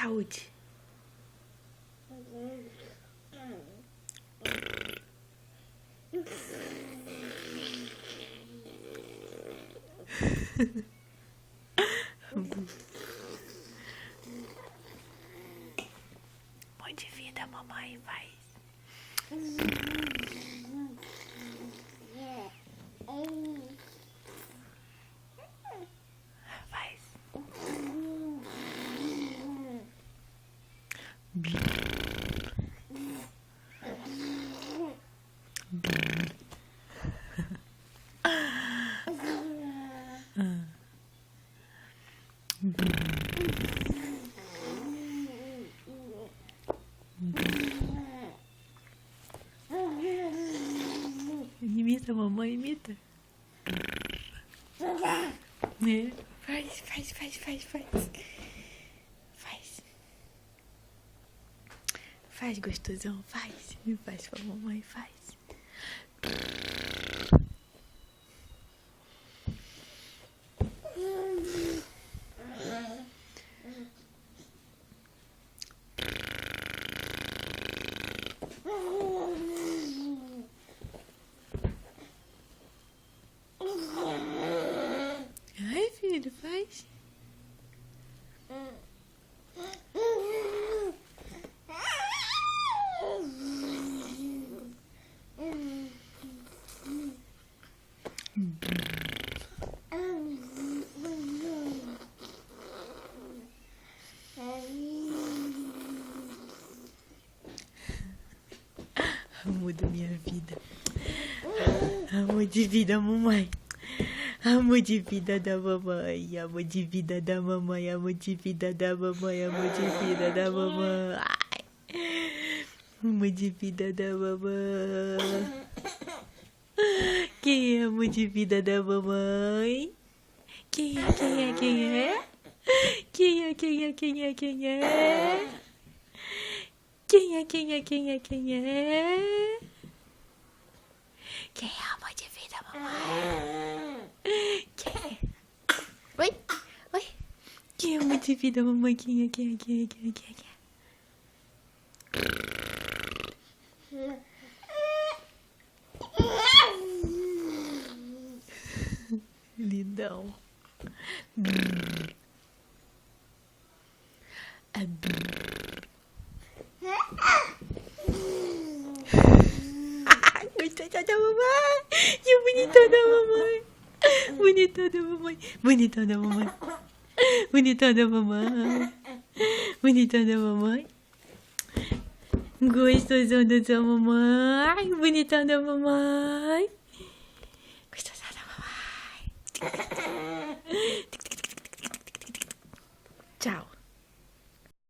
saúde. Amor de vida, mamãe faz. Faz. Imita, mamãe, imita. É. Faz. Faz, gostosão, faz. Faz pra mamãe, faz. Ai, filho, faz. Amor da minha vida. Amor de vida, mamãe. Amor de vida da mamãe. Amor de vida da mamãe. Amor de vida da mamãe. Amor de vida da mamãe. Ai. Amor de vida da mamãe. Quem é amor de vida da mamãe? Quem é? Quem é? Quem é? Quem é? Quem é? Quem é? Quem é? Quem é? Quem é? Quem é? Quem é? Quem é amor de vida, mamãe? Quem é? Oi? Oi? Quem é amor de vida, mamãe? Quem é? Quem é? Quem é? Quem é? Quem é? Lindão. Gostou da mamãe? E o bonitão da mamãe? Bonitão da mamãe. Bonitão da mamãe. Bonitão da mamãe. Bonitão da mamãe. Gostosão da sua mamãe. Bonitão da mamãe.